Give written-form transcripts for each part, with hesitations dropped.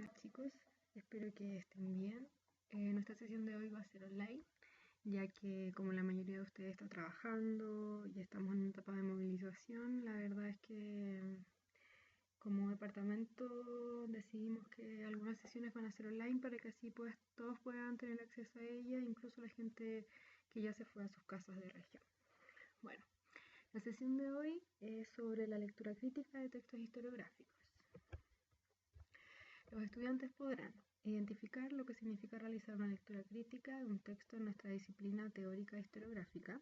Hola chicos, espero que estén bien. Nuestra sesión de hoy va a ser online, ya que como la mayoría de ustedes está trabajando y estamos en una etapa de movilización, la verdad es que como departamento decidimos que algunas sesiones van a ser online para que así pues todos puedan tener acceso a ella, incluso la gente que ya se fue a sus casas de región. Bueno, la sesión de hoy es sobre la lectura crítica de textos historiográficos. Los estudiantes podrán identificar lo que significa realizar una lectura crítica de un texto en nuestra disciplina teórica historiográfica,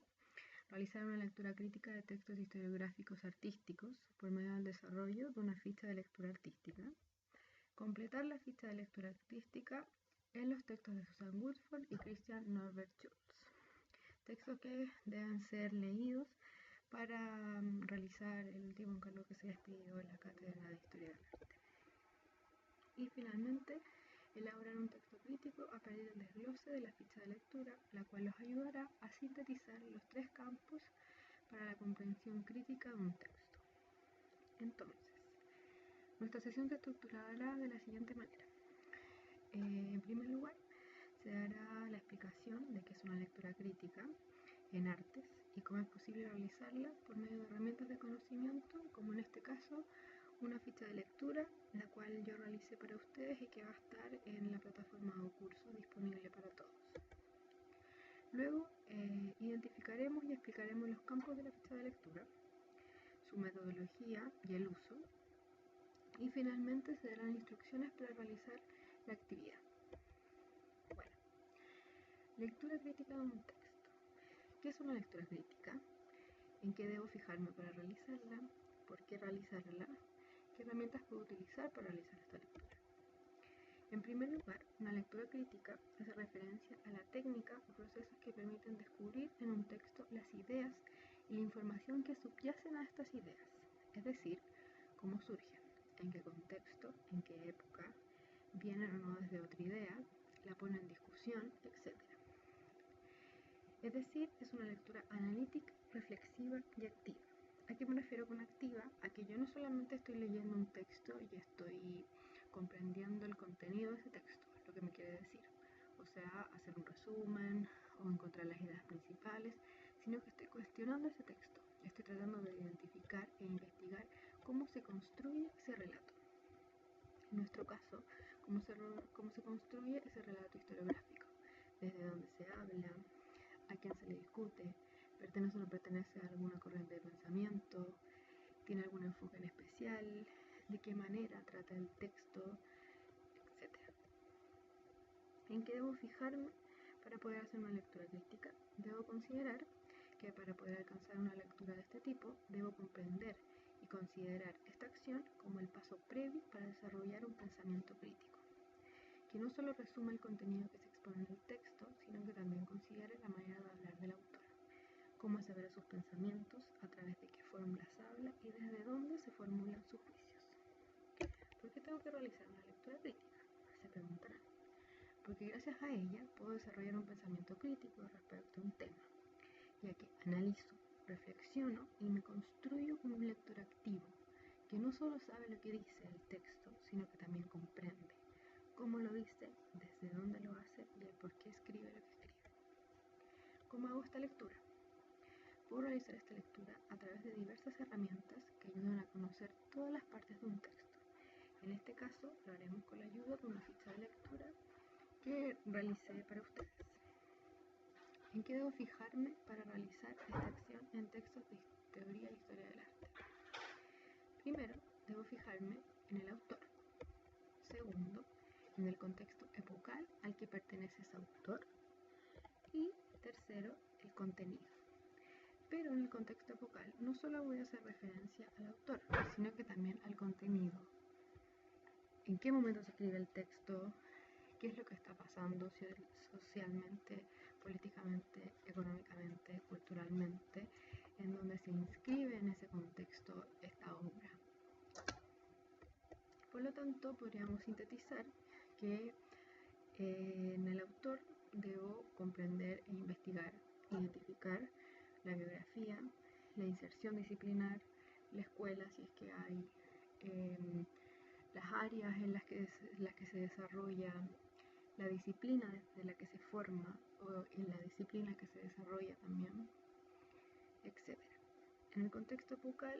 realizar una lectura crítica de textos historiográficos artísticos por medio del desarrollo de una ficha de lectura artística, completar la ficha de lectura artística en los textos de Susan Woodford y Christian Norbert Schultz, textos que deben ser leídos para realizar el último encargo que se les pidió en la cátedra de Historia del Arte. Y finalmente, elaborar un texto crítico a partir del desglose de la ficha de lectura, la cual los ayudará a sintetizar los tres campos para la comprensión crítica de un texto. Entonces, nuestra sesión se estructurará de la siguiente manera. En primer lugar, se dará la explicación de qué es una lectura crítica en artes y cómo es posible realizarla por medio de herramientas de conocimiento, como en este caso una ficha de lectura, la cual yo realicé para ustedes y que va a estar en la plataforma de curso disponible para todos. Luego identificaremos y explicaremos los campos de la ficha de lectura, su metodología y el uso, y finalmente se darán instrucciones para realizar la actividad. Bueno, lectura crítica de un texto. ¿Qué es una lectura crítica? ¿En qué debo fijarme para realizarla? ¿Por qué realizarla? ¿Qué herramientas puedo utilizar para realizar esta lectura? En primer lugar, una lectura crítica hace referencia a la técnica o procesos que permiten descubrir en un texto las ideas y la información que subyacen a estas ideas, es decir, cómo surgen, en qué contexto, en qué época, vienen o no desde otra idea, la ponen en discusión, etc. Es decir, es una lectura analítica, reflexiva y activa. ¿A qué me refiero con activa? A que yo no solamente estoy leyendo un texto y estoy comprendiendo el contenido de ese texto, es lo que me quiere decir. O sea, hacer un resumen o encontrar las ideas principales, sino que estoy cuestionando ese texto. Estoy tratando de identificar e investigar cómo se construye ese relato. En nuestro caso, cómo se construye ese relato historiográfico, desde dónde se habla, a quién se le discute, pertenece o no pertenece a alguna corriente de pensamiento, tiene algún enfoque en especial, de qué manera trata el texto, etc. ¿En qué debo fijarme para poder hacer una lectura crítica? Debo considerar que para poder alcanzar una lectura de este tipo, debo comprender y considerar esta acción como el paso previo para desarrollar un pensamiento crítico, que no solo resuma el contenido que se expone en el texto, sino que también considere la manera de hablar del autor, cómo asevera sus pensamientos, a través de qué fórmulas habla y desde dónde se formulan sus juicios. ¿Por qué tengo que realizar una lectura crítica? Se preguntarán. Porque gracias a ella puedo desarrollar un pensamiento crítico respecto a un tema, ya que analizo, reflexiono y me construyo como un lector activo, que no solo sabe lo que dice el texto, sino que también comprende cómo lo dice, desde dónde lo hace y el por qué escribe lo que escribe. ¿Cómo hago esta lectura? Puedo realizar esta lectura a través de diversas herramientas que ayudan a conocer todas las partes de un texto. En este caso lo haremos con la ayuda de una ficha de lectura que realicé para ustedes. ¿En qué debo fijarme para realizar esta acción en textos de teoría e historia del arte? Primero, debo fijarme en el autor. Segundo, en el contexto epocal al que pertenece ese autor. Y tercero, el contenido. Pero en el contexto epocal no solo voy a hacer referencia al autor, sino que también al contenido. ¿En qué momento se escribe el texto? ¿Qué es lo que está pasando socialmente, políticamente, económicamente, culturalmente, en donde se inscribe en ese contexto esta obra? Por lo tanto, podríamos sintetizar que en el autor debo comprender e investigar, identificar la biografía, la inserción disciplinar, la escuela, si es que hay, las áreas en las que se desarrolla la disciplina de la que se forma o en la disciplina que se desarrolla también, etc. En el contexto bucal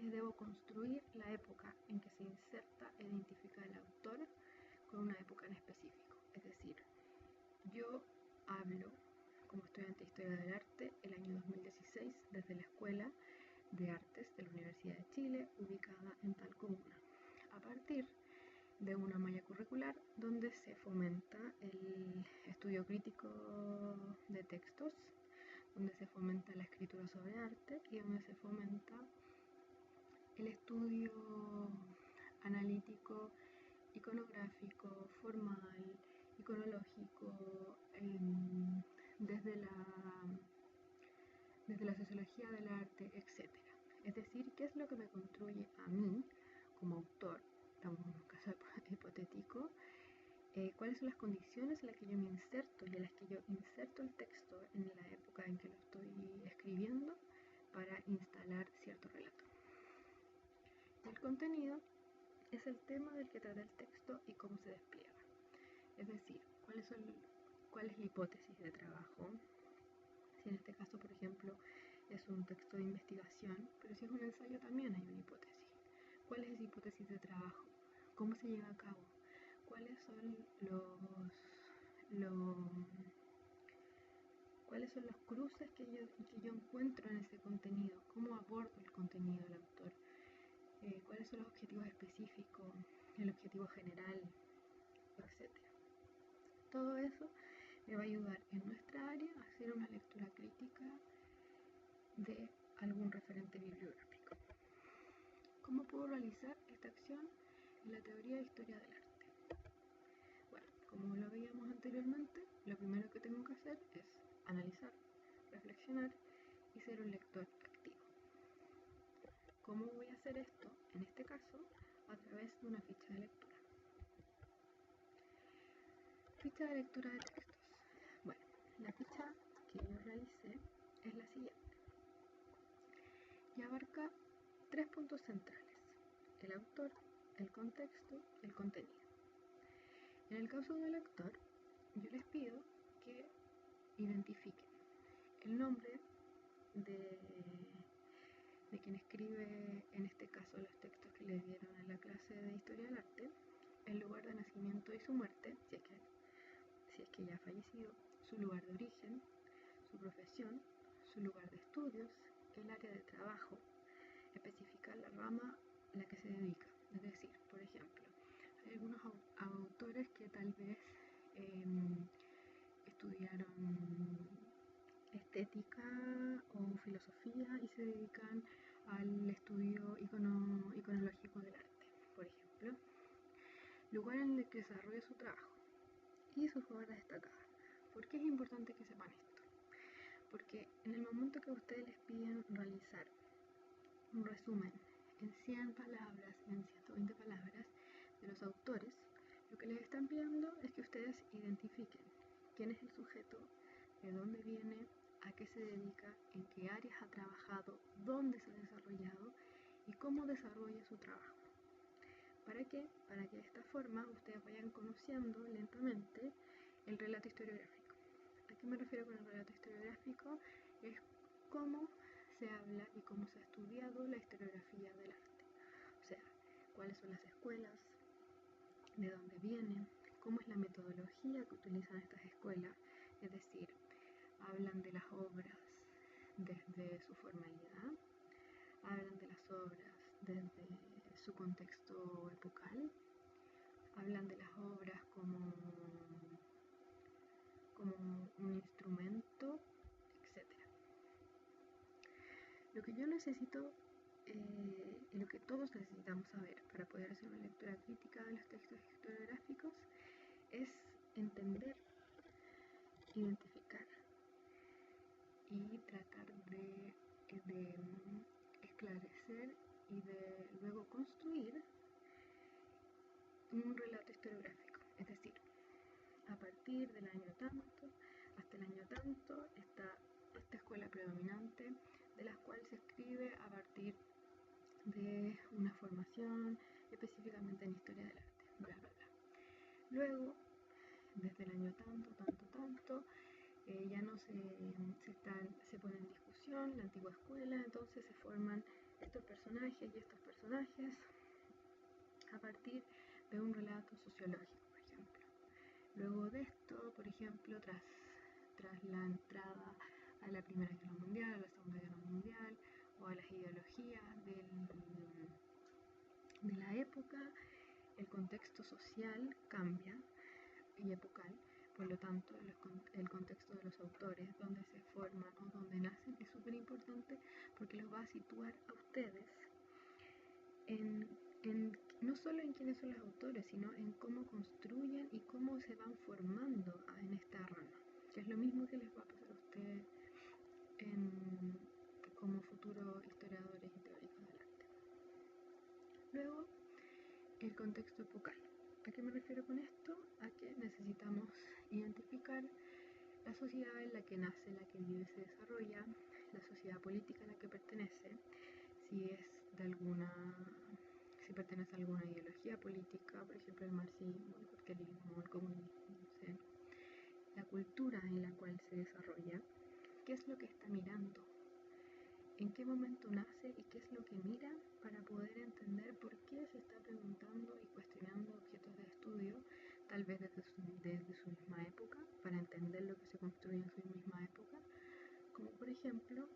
debo construir la época en que se inserta e identifica el autor con una época en específico. Es decir, yo hablo como estudiante de Historia del Arte el año 2016 desde la Escuela de Artes de la Universidad de Chile, ubicada en tal comuna, a partir de una malla curricular donde se fomenta el estudio crítico de textos, donde se fomenta la escritura sobre arte y donde se fomenta el estudio analítico, iconográfico, formal, iconológico, desde la sociología del arte, etc. Es decir, ¿qué es lo que me construye a mí como autor? Estamos en un caso hipotético. ¿Cuáles son las condiciones en las que yo me inserto y en las que yo inserto el texto en la época en que lo estoy escribiendo para instalar cierto relato? El contenido es el tema del que trata el texto y cómo se despliega. Es decir, cuál es la hipótesis de trabajo. Si en este caso, por ejemplo, es un texto de investigación, pero si es un ensayo también hay una hipótesis. ¿Cuál es esa hipótesis de trabajo? ¿Cómo se lleva a cabo? ¿Cuáles son los cruces que yo encuentro en ese contenido? ¿Cómo abordo el contenido del autor? ¿Cuáles son los objetivos específicos? ¿El objetivo general? Etcétera. Todo eso me va a ayudar en nuestra área a hacer una lectura crítica de algún referente bibliográfico. ¿Cómo puedo realizar esta acción en la teoría de historia del arte? Bueno, como lo veíamos anteriormente, lo primero que tengo que hacer es analizar, reflexionar y ser un lector activo. ¿Cómo voy a hacer esto? En este caso, a través de una ficha de lectura. Ficha de lectura de textos. Bueno, la ficha que yo realicé es la siguiente y abarca 3 puntos centrales: el autor, el contexto, el contenido. En el caso del autor, yo les pido que identifiquen el nombre de quien escribe, en este caso, los textos que le dieron en la clase de Historia del Arte, el lugar de nacimiento y su muerte, si es que ya ha fallecido, su lugar de origen, su profesión, su lugar de estudios, el área de trabajo, especificar la rama a la que se dedica. Es decir, por ejemplo, hay algunos autores que tal vez estudiaron estética o filosofía y se dedican al estudio iconológico del arte, por ejemplo. Lugar en el que desarrolla su trabajo y sus obras destacadas. ¿Por qué es importante que sepan esto? Porque en el momento que ustedes les piden realizar un resumen en 100 palabras, en 120 palabras de los autores, lo que les están pidiendo es que ustedes identifiquen quién es el sujeto, de dónde viene, a qué se dedica, en qué áreas ha trabajado, dónde se ha desarrollado y cómo desarrolla su trabajo. ¿Para qué? Para que de esta forma ustedes vayan conociendo lentamente el relato historiográfico. ¿A qué me refiero con el relato historiográfico? Es cómo se habla y cómo se ha estudiado la historiografía del arte. O sea, cuáles son las escuelas, de dónde vienen, cómo es la metodología que utilizan estas escuelas, es decir, hablan de las obras desde su formalidad, hablan de las obras desde su contexto epocal, hablan de las obras como un instrumento, etc. Lo que yo necesito y lo que todos necesitamos saber para poder hacer una lectura crítica de los textos historiográficos es entender, identificar y tratar de esclarecer y de luego construir un relato historiográfico. Es decir, a partir del año tanto hasta el año tanto está esta escuela predominante de la cual se escribe a partir de una formación específicamente en historia del arte, bla bla bla. Luego, desde el año tanto, ya no se pone en discusión la antigua escuela, entonces se forman estos personajes y estos personajes a partir de un relato sociológico, por ejemplo. Luego de esto, por ejemplo, tras la entrada a la Primera Guerra Mundial, a la Segunda Guerra Mundial o a las ideologías de la época, el contexto social cambia y epocal, por lo tanto el contexto de los autores, donde se forman o donde nacen, es súper importante porque los va a situar a ustedes no solo en quiénes son los autores, sino en cómo construyen y cómo se van formando en esta rama, que es lo mismo que les va a pasar a ustedes como futuros historiadores y teóricos del arte. Luego, el contexto epocal. ¿A qué me refiero con esto? A que necesitamos identificar la sociedad en la que nace, la que vive y se desarrolla, la sociedad política a la que pertenece, si pertenece a alguna ideología política, por ejemplo el marxismo, el capitalismo, el comunismo, no sé, la cultura en la cual se desarrolla, qué es lo que está mirando, en qué momento nace y qué es lo que mira para poder entender por qué se está preguntando y cuestionando objetos de estudio, tal vez desde su misma época, para entender lo que se construye en su misma época, como por ejemplo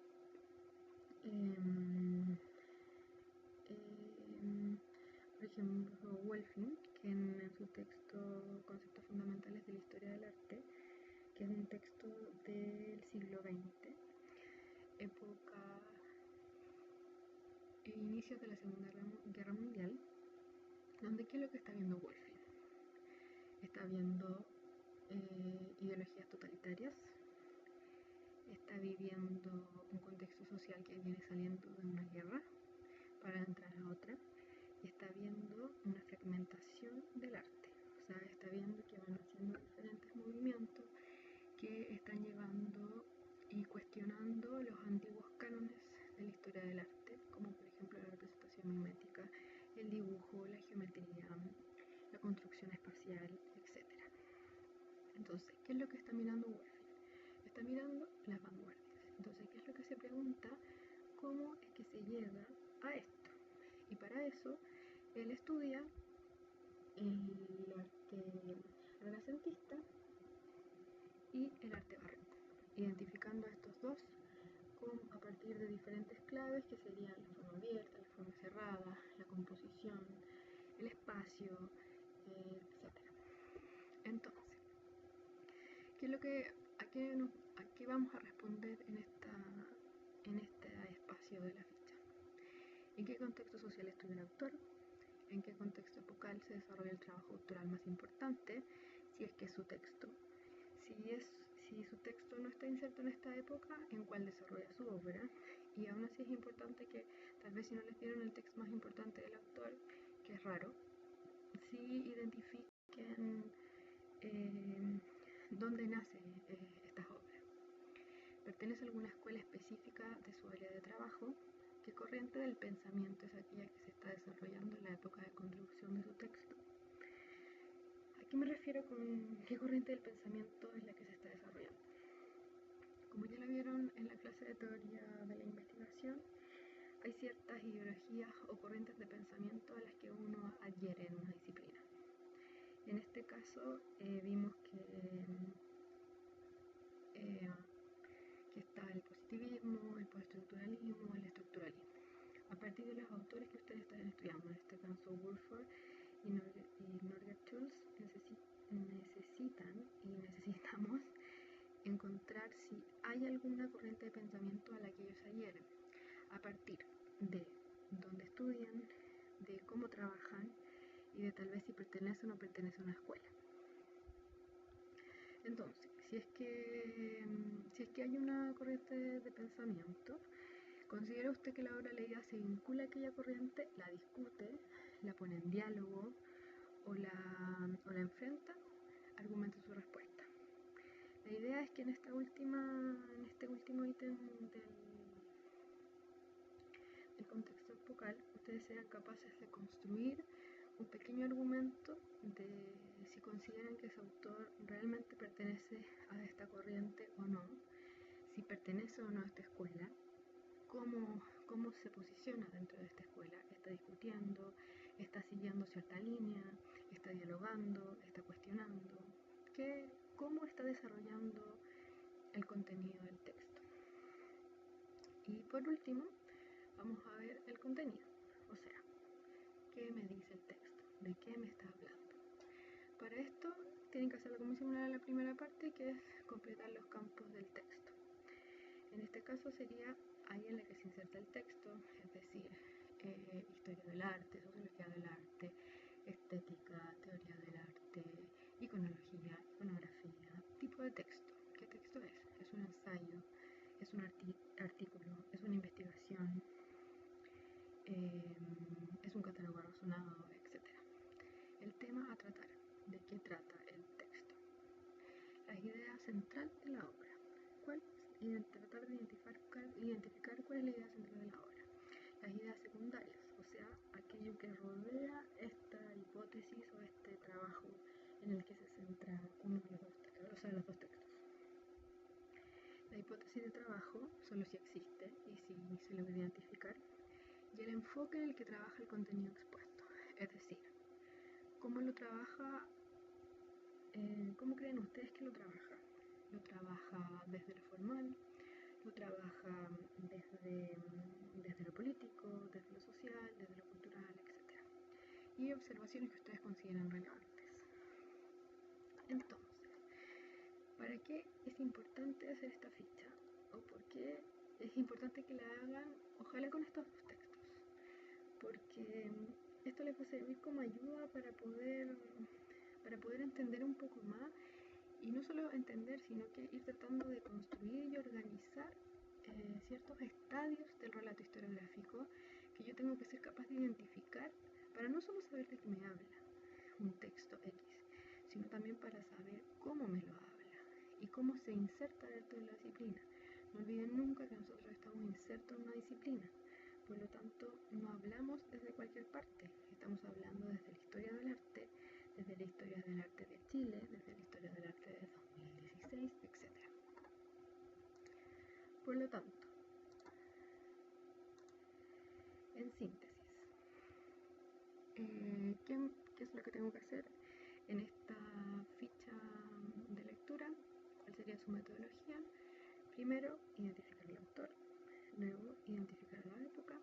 Wolfing, que en su texto Conceptos Fundamentales de la Historia del Arte, que es un texto del siglo XX, época inicios de la Segunda Guerra Mundial, donde ¿qué es lo que está viendo Wolfing? Está viendo ideologías totalitarias, está viviendo un contexto social que viene saliendo de una guerra para entrar a otra, y está viendo una fragmentación del arte, o sea, está viendo que van haciendo diferentes movimientos que están llevando y cuestionando los antiguos cánones de la historia del arte, como por ejemplo la representación mimética, el dibujo, la geometría, la construcción espacial, etc. Entonces, ¿qué es lo que está mirando Wolfing? Está mirando las vanguardias. Entonces, ¿qué es lo que se pregunta? ¿Cómo es que se llega a esto? Y para eso, él estudia el arte renacentista y el arte barroco, identificando a estos dos a partir de diferentes claves que serían la forma abierta, la forma cerrada, la composición, el espacio, etc. Entonces, ¿a qué vamos a responder en este espacio de la ficha? ¿En qué contexto social estudia el autor? ¿En qué contexto epocal se desarrolla el trabajo autoral más importante? Si es que es su texto. Si su texto no está inserto en esta época, ¿en cuál desarrolla su obra? Y aún así es importante que, tal vez si no les dieron el texto más importante del autor, que es raro, sí identifiquen dónde nacen estas obras. ¿Pertenece a alguna escuela específica de su área de trabajo? ¿Qué corriente del pensamiento es aquella que se está desarrollando en la época de construcción de su texto? ¿A qué me refiero con qué corriente del pensamiento es la que se está desarrollando? Como ya la vieron en la clase de teoría de la investigación, hay ciertas ideologías o corrientes de pensamiento a las que uno adhiere en una disciplina. En este caso vimos que está el positivismo, el postestructuralismo, el estructuralismo. A partir de los autores que ustedes están estudiando, en este caso Woolford y Norgard Tools, necesitamos encontrar si hay alguna corriente de pensamiento a la que ellos adhieren, a partir de dónde estudian, de cómo trabajan y de tal vez si pertenecen o no pertenecen a una escuela. Entonces, si es que hay una corriente de pensamiento, ¿considera usted que la obra leída se vincula a aquella corriente, la discute, la pone en diálogo o la enfrenta? Argumente su respuesta. La idea es que en este último ítem del contexto epocal, ustedes sean capaces de construir un pequeño argumento de si consideran que ese autor realmente pertenece a esta corriente o no, si pertenece o no a esta escuela, cómo se posiciona dentro de esta escuela, está discutiendo, está siguiendo cierta línea, está dialogando, está cuestionando, cómo está desarrollando el contenido del texto. Y por último, vamos a ver el contenido, o sea, ¿qué me dice el texto? ¿De qué me está hablando? Para esto tienen que hacer algo muy similar a la primera parte, que es completar los campos del texto. En este caso sería ahí en la que se inserta el texto, es decir, historia del arte, sociología del arte, estética, teoría del arte, iconología, iconografía, tipo de texto. ¿Qué texto es? ¿Es un ensayo? ¿Es un artículo? ¿Es una investigación? ¿Es un catálogo razonado? Etcétera. El tema a tratar. ¿De qué trata el texto? La idea central de la obra. ¿Cuál? Tratar de identificar cuál es la idea central de la obra. Las ideas secundarias, o sea, aquello que rodea esta hipótesis o este trabajo en el que se centra uno de los dos textos. La hipótesis de trabajo, solo si existe y si se logra identificar, y el enfoque en el que trabaja el contenido expuesto, es decir, cómo lo trabaja, cómo creen ustedes que lo trabaja. Lo trabaja desde lo formal, lo trabaja desde lo político, desde lo social, desde lo cultural, etc. Y observaciones que ustedes consideran relevantes. Entonces, ¿para qué es importante hacer esta ficha? ¿O por qué es importante que la hagan, ojalá con estos dos textos? Porque esto les va a servir como ayuda para poder entender un poco más, y no solo entender, sino que ir tratando de construir y organizar ciertos estadios del relato historiográfico que yo tengo que ser capaz de identificar para no solo saber de qué me habla un texto X, sino también para saber cómo me lo habla y cómo se inserta dentro de la disciplina. No olviden nunca que nosotros estamos insertos en una disciplina, por lo tanto no hablamos desde cualquier parte, estamos hablando desde la historia del arte, desde la historia del arte de Chile, desde la historia del arte de 2016, etc. Por lo tanto, en síntesis, ¿qué es lo que tengo que hacer en esta ficha de lectura? ¿Cuál sería su metodología? Primero, identificar el autor, luego identificar la época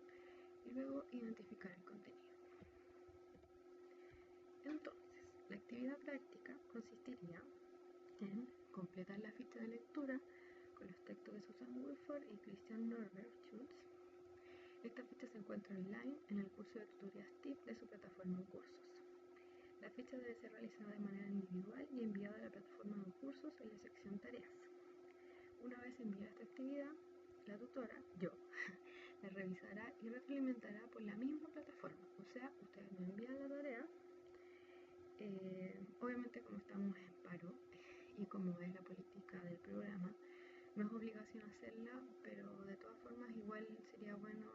y luego identificar el contenido. Entonces, la actividad práctica consistiría en completar la ficha de lectura con los textos de Susan Wilford y Christian Norbert Schultz. Esta ficha se encuentra online en el curso de tutorías TIP de su plataforma en cursos. La ficha debe ser realizada de manera individual y enviada a la plataforma de cursos en la sección tareas. Una vez enviada esta actividad, la tutora, yo, la revisará y retroalimentará por la misma plataforma. O sea, ustedes me envían la tarea, obviamente como estamos en paro y como es la política del programa, no es obligación hacerla, pero de todas formas igual sería bueno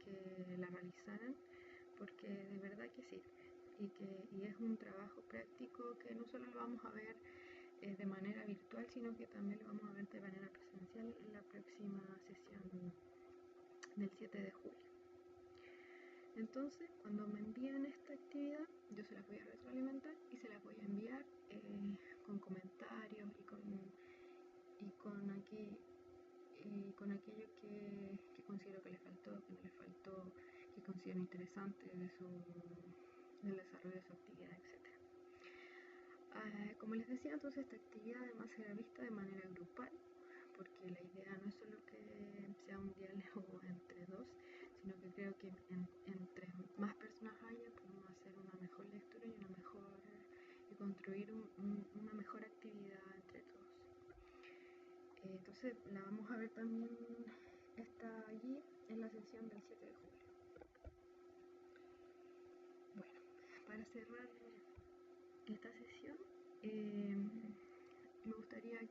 que la realizaran porque de verdad que sirve y es un trabajo práctico que no solo lo vamos a ver de manera virtual, sino que también lo vamos a ver de manera presencial en la próxima sesión del 7 de julio. Entonces, cuando me envíen esta actividad, yo se las voy a retroalimentar y se las voy a enviar con comentarios y con aquello que considero que le faltó, que no le faltó, que considero interesante del desarrollo de su actividad, etc. Como les decía, entonces esta actividad además será vista de manera grupal, porque la idea no es solo que sea un diálogo entre dos, sino que creo que entre más personas haya, podemos hacer una mejor lectura y construir una mejor actividad entre todos. Entonces la vamos a ver también, está allí en la sesión del 7 de julio. Bueno, para cerrar esta sesión, me gustaría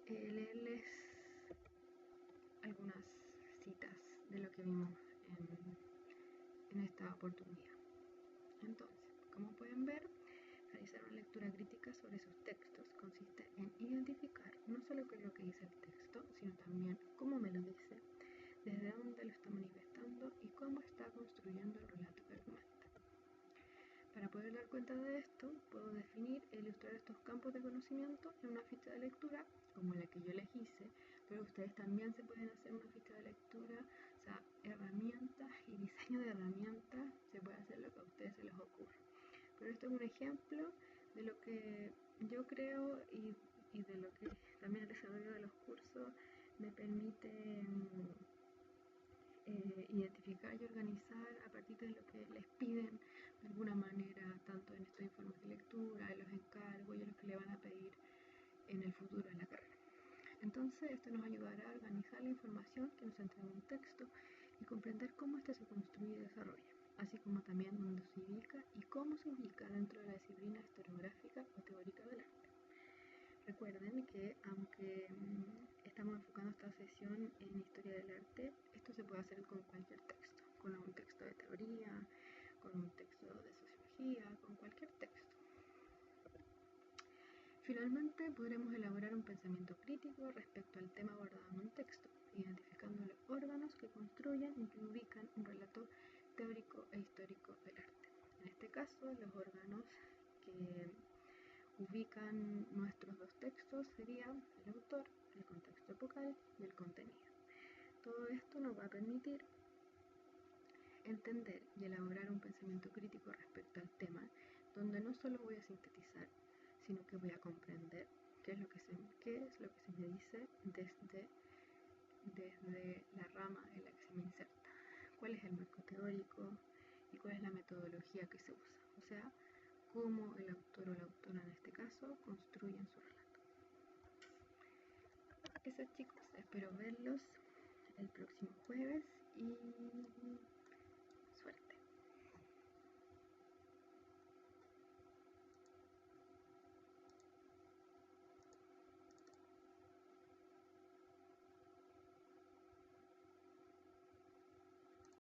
leerles algunas citas de lo que vimos en esta oportunidad. Entonces, como pueden ver, realizar una lectura crítica sobre sus textos consiste en identificar no solo qué es lo que dice el texto, sino también cómo me lo dice, desde dónde lo está manifestando y cómo está construyendo el relato que argumenta. Para poder dar cuenta de esto, puedo definir e ilustrar estos campos de conocimiento en una ficha de lectura, como la que yo les hice, pero ustedes también se pueden hacer una ficha de lectura, o sea, herramientas y diseño de herramientas, se puede hacer lo que a ustedes se les ocurra. Pero esto es un ejemplo de lo que yo creo y de lo que también el desarrollo de los cursos me permite identificar y organizar a partir de lo que les piden de alguna manera, tanto en estos informes de lectura, en los encargos y en los que le van a pedir en el futuro en la carrera. Entonces, esto nos ayudará a organizar la información que nos entrega un texto y comprender cómo éste se construye y desarrolla, así como también dónde se ubica y cómo se ubica dentro de la disciplina historiográfica o teórica del arte. Recuerden que aunque estamos enfocando esta sesión en historia del arte, esto se puede hacer con cualquier texto, con un texto de teoría, con un texto de sociología, con cualquier texto. Finalmente, podremos elaborar un pensamiento crítico respecto al tema abordado en un texto, identificando los órganos que construyen y que ubican un relato teórico e histórico del arte. En este caso, los órganos que ubican nuestros dos textos serían el autor, el contexto epocal y el contenido. Todo esto nos va a permitir entender y elaborar un pensamiento crítico respecto al tema, donde no solo voy a sintetizar, sino que voy a comprender qué es lo que se me dice desde la rama en la que se me inserta, cuál es el marco teórico y cuál es la metodología que se usa, o sea, cómo el autor o la autora en este caso construyen su relato. Eso, chicos, espero verlos el próximo jueves y